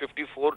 54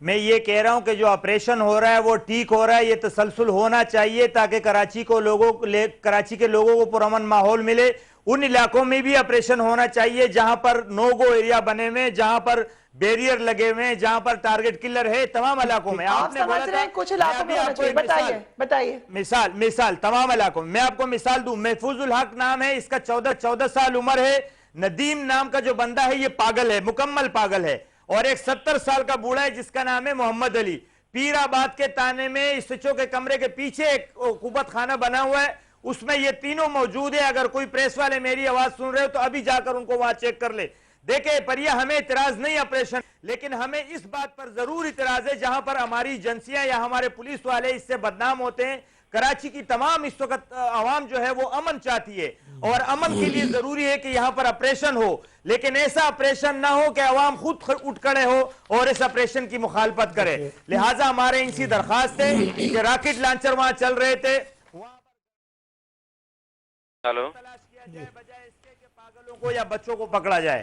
میں یہ کہہ رہا ہوں کہ جو آپریشن ہو رہا ہے وہ ٹھیک ہو رہا ہے، یہ تسلسل ہونا چاہیے تاکہ کراچی کے لوگوں کو پرامن ماحول ملے۔ ان علاقوں میں بھی آپریشن ہونا چاہیے جہاں پر نو گو ایریا بنے ہوئے، جہاں پر بیریئر لگے ہوئے، جہاں پر ٹارگٹ کلر ہے، تمام علاقوں میں۔ آپ سمجھ رہے ہیں کچھ علاقوں میں ہونا چاہیے، بتائیے۔ مثال تمام علاقوں میں، میں آپ کو مثال دوں، محفوظ الحق نام ہے، اس کا 14 سال عمر ہے۔ ندیم نام کا جو بندہ ہے یہ پاگل ہے، مکمل پاگل ہے۔ اور ایک 70 سال کا بوڑھا ہے جس کا نام ہے محمد علی۔ پیر آباد کے تانے میں اس سچو کے کمرے کے پیچھے ایک قوت خانہ بنا ہوا ہے، اس میں یہ تینوں موجود ہے۔ اگر کوئی پریس والے میری آواز سن رہے ہو تو ابھی جا کر ان کو وہاں چیک کر لے۔ دیکھیں پریا، ہمیں اعتراض نہیں آپریشن، لیکن ہمیں اس بات پر ضرور اعتراض ہے جہاں پر ہماری ایجنسیاں یا ہمارے پولیس والے اس سے بدنام ہوتے ہیں۔ کراچی کی تمام اس وقت عوام جو ہے وہ امن چاہتی ہے، اور امن کے لیے ضروری ہے کہ یہاں پر آپریشن ہو، لیکن ایسا آپریشن نہ ہو کہ عوام خود اٹھ کھڑے ہو اور اس آپریشن کی مخالفت کرے۔ لہٰذا ہمارے ان سے درخواست ہے کہ راکٹ لانچر وہاں چل رہے تھے، ہلو تلاش کیا جائے بجائے اس کے کہ پاگلوں کو یا بچوں کو پکڑا جائے۔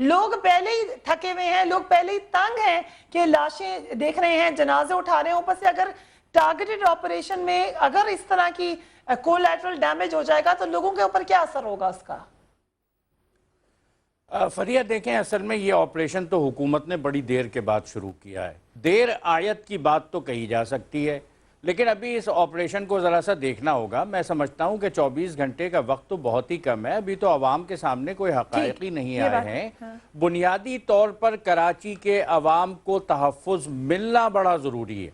لوگ پہلے ہی تھکے ہوئے ہیں، لوگ پہلے ہی تنگ ہیں کہ لاشیں دیکھ رہے ہیں، جنازے اٹھا رہے ہیں، اوپر سے اگر ٹارگیٹڈ آپریشن میں اگر اس طرح کی کولیٹرل ڈیمیج ہو جائے گا تو لوگوں کے اوپر کیا اثر ہوگا اس کا؟ فریہ دیکھیں، اصل میں یہ آپریشن تو حکومت نے بڑی دیر کے بعد شروع کیا ہے۔ دیر آیت کی بات تو کہی جا سکتی ہے، لیکن ابھی اس آپریشن کو ذرا سا دیکھنا ہوگا۔ میں سمجھتا ہوں کہ 24 گھنٹے کا وقت تو بہت ہی کم ہے، ابھی تو عوام کے سامنے کوئی حقائق ہی نہیں آئے ہیں۔ بنیادی طور پر کراچی کے عوام کو تحفظ ملنا بڑا ضروری ہے،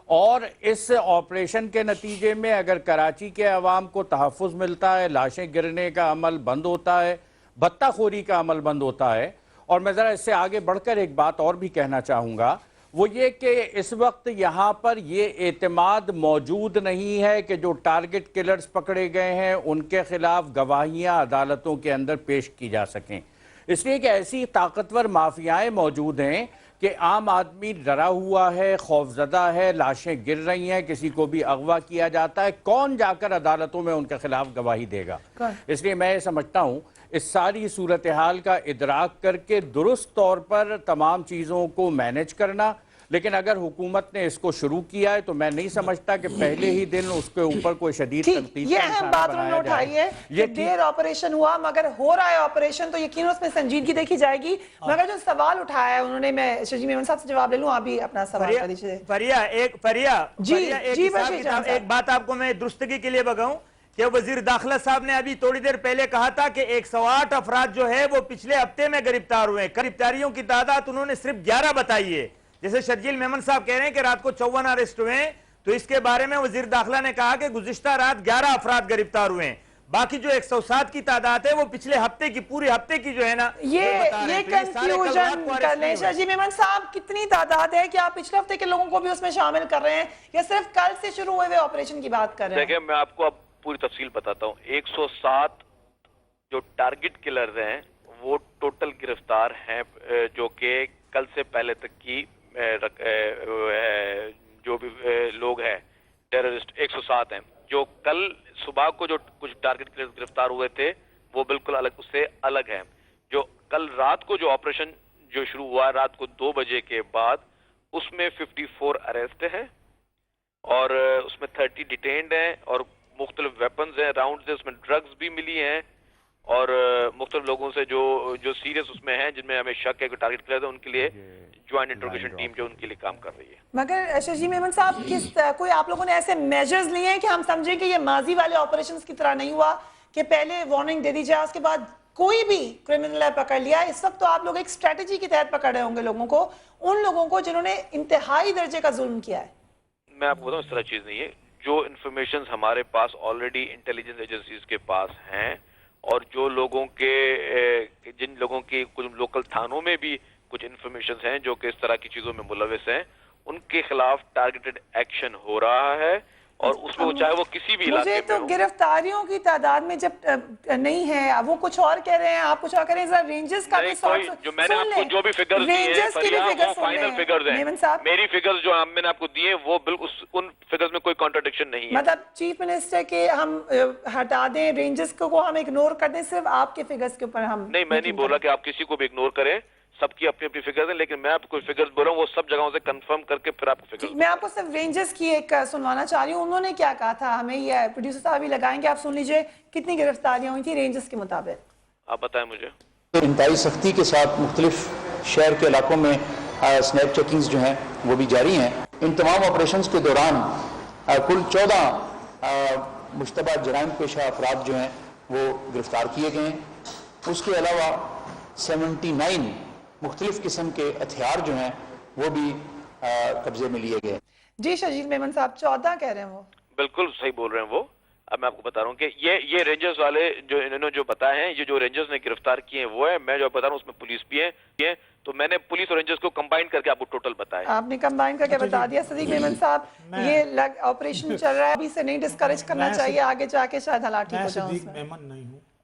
اور اس آپریشن کے نتیجے میں اگر کراچی کے عوام کو تحفظ ملتا ہے، لاشیں گرنے کا عمل بند ہوتا ہے، بھتہ خوری کا عمل بند ہوتا ہے۔ اور میں ذرا اس سے آگے بڑھ کر ایک بات اور بھی کہنا چاہوں گا، وہ یہ کہ اس وقت یہاں پر یہ اعتماد موجود نہیں ہے کہ جو ٹارگٹ کلرز پکڑے گئے ہیں ان کے خلاف گواہیاں عدالتوں کے اندر پیش کی جا سکیں، اس لیے کہ ایسی طاقتور مافیائیں موجود ہیں کہ عام آدمی ڈرا ہوا ہے، خوفزدہ ہے، لاشیں گر رہی ہیں، کسی کو بھی اغوا کیا جاتا ہے، کون جا کر عدالتوں میں ان کے خلاف گواہی دے گا؟ اس لیے میں یہ سمجھتا ہوں اس ساری صورتحال کا ادراک کر کے درست طور پر تمام چیزوں کو مینج کرنا، لیکن اگر حکومت نے اس کو شروع کیا ہے تو میں نہیں سمجھتا کہ پہلے ہی دن اس کے اوپر کوئی شدید تنقید یہ اہم بات انہوں نے اٹھائی ہے کہ دیر آپریشن ہوا، مگر ہو رہا ہے آپریشن تو یقیناً اس میں سنجیدگی دیکھی جائے گی۔ مگر جو سوال اٹھایا ہے انہوں نے، میں شجی میمن صاحب سے جواب لے لوں، آپ بھی اپنا سوال کر دیجیے۔ ایک بات آپ کو میں درستگی کے لیے بتاؤں کہ وزیر داخلہ صاحب نے ابھی تھوڑی دیر پہلے کہا تھا کہ 108 افراد جو ہے وہ پچھلے ہفتے میں گرفتار ہوئے ہیں۔ گرفتاریوں کی تعداد انہوں نے صرف 11 بتائی ہے۔ جیسے شرجیل میمن صاحب کہہ رہے ہیں کہ رات کو 54 اریسٹ ہوئے ہیں، تو اس کے بارے میں وزیر داخلہ نے کہا کہ گزشتہ رات 11 افراد گرفتار ہوئے ہیں۔ باقی جو 107 کی تعداد ہے وہ پچھلے ہفتے کی، پورے ہفتے کی جو ہے نا یہ کنفیوژن کر لیں۔ شجی میمن صاحب، کتنی تعداد ہے کہ آپ پچھلے ہفتے کے لوگوں کو بھی اس میں شامل کر رہے ہیں یا صرف کل سے شروع ہوئے آپریشن کی بات کر رہے ہیں؟ دیکھیں، میں آپ کو اب پوری تفصیل بتاتا ہوں۔ 107 جو ٹارگٹ کلرز ہیں وہ ٹوٹل گرفتار ہیں، جو کہ کل سے پہلے تک کی جو بھی لوگ ہیں ٹیررسٹ 107 ہیں۔ جو کل صبح کو جو کچھ ٹارگٹ کلرز گرفتار ہوئے تھے وہ بالکل الگ، اس سے الگ ہیں۔ جو کل رات کو جو آپریشن جو شروع ہوا رات کو 2 بجے کے بعد، اس میں 54 اریسٹ ہیں اور اس میں 30 ڈیٹینڈ ہیں، اور مختلف ویپنز ہیں، راؤنڈز ہیں، اس میں ڈرگز بھی ملی ہیں، اور مختلف لوگوں سے جو سیریس اس میں ہیں، جن میں ہمیں شک ہے کہ ٹارگٹ کلر ہے، ان کے لیے جوائنٹ انٹروگیشن ٹیم جو ان کے لیے کام کر رہی ہے۔ مگر شجی میمن صاحب، کوئی آپ لوگوں نے ایسے میجرز لیے ہیں کہ ہم سمجھیں کہ یہ ماضی والے آپریشنز کی طرح نہیں ہوا کہ پہلے وارننگ دے دی جائے، اس کے بعد کوئی بھی کرمنل پکڑ لیا؟ اس وقت تو آپ لوگ ایک اسٹریٹجی کے تحت پکڑ رہے ہوں گے لوگوں کو، ان لوگوں کو جنہوں نے انتہائی درجے کا ظلم کیا ہے۔ میں آپ کو بتاؤں، اس طرح چیز نہیں ہے۔ جو انفارمیشنز ہمارے پاس آلریڈی انٹیلیجنس ایجنسیز کے پاس ہیں، اور جو لوگوں کے جن لوگوں کی کچھ لوکل تھانوں میں بھی کچھ انفارمیشنز ہیں جو کہ اس طرح کی چیزوں میں ملوث ہیں، ان کے خلاف ٹارگیٹڈ ایکشن ہو رہا ہے، اور اس میں چاہے وہ کسی بھی علاقے میں مجھے تو گرفتاریوں کی تعداد میں جب نہیں ہے، وہ کچھ اور کہہ رہے ہیں، آپ کچھ اور کہہ رہے ہیں، ذرا رینجز کا بھی سارٹ جو میں نے آپ کو جو بھی فگرز دیے ہیں فریہ، وہ فائنل فگرز ہیں۔ میری فگرز جو میں نے آپ کو دیے ہیں وہ بالکل ان فگرز میں کوئی کانٹرڈکشن نہیں ہے۔ مطلب چیف منسٹر کے ہم ہٹا دیں، رینجز کو ہم اگنور کر دیں، صرف آپ کے فگرز کے اوپر ہم؟ نہیں، میں نہیں بولا کہ آپ کسی کو بھی اگنور کریں، سب کی اپنی اپنی فگرز ہیں، لیکن میں آپ کو فگرز بول رہا ہوں وہ سب جگہوں سے کنفرم کر کے پھر آپ کو فگرز میں آپ کو صرف رینجرز کی ایک سنوانا چاہ رہی ہوں، انہوں نے کیا کہا تھا ہمیں، یہ پروڈیوسر صاحب بھی لگائیں گے، آپ سن لیجئے کتنی گرفتاریاں ہوئی تھی رینجرز کے مطابق۔ آپ بتائیں مجھے۔ انتہائی سختی کے ساتھ مختلف شہر کے علاقوں میں سنیپ چیکنگز جو ہیں وہ بھی جاری ہیں۔ ان تمام آپریشنز کے دوران کل 14 مشتبہ جرائم پیشہ افراد جو ہیں وہ گرفتار کیے گئے ہیں۔ اس کے علاوہ 79 مختلف قسم کے ہتھیار جو ہیں وہ بھی قبضے میں لیے گئے۔ جی شجیل میمن صاحب 14 کہہ رہے ہیں وہ؟ بالکل صحیح بول رہے ہیں وہ۔ اب میں آپ کو بتا رہا ہوں کہ یہ رینجرز والے جو انہوں نے جو بتائے ہیں، یہ جو رینجرز نے گرفتار کیے ہیں وہ ہے، میں جو بتا رہا ہوں اس میں پولیس بھی ہے، تو میں نے پولیس اور رینجرز کو کمبائن کر کے آپ کو ٹوٹل بتایا۔ آپ نے کمبائن کر کے بتا دیا۔ صدیق میمن صاحب یہ آپریشن چل رہا ہے، ابھی سے نہیں ڈسکریج کرنا چاہیے، آگے جا کے شاید حالات ٹھیک ہو جائیں۔ میں صدیق میمن نہیں ہوں،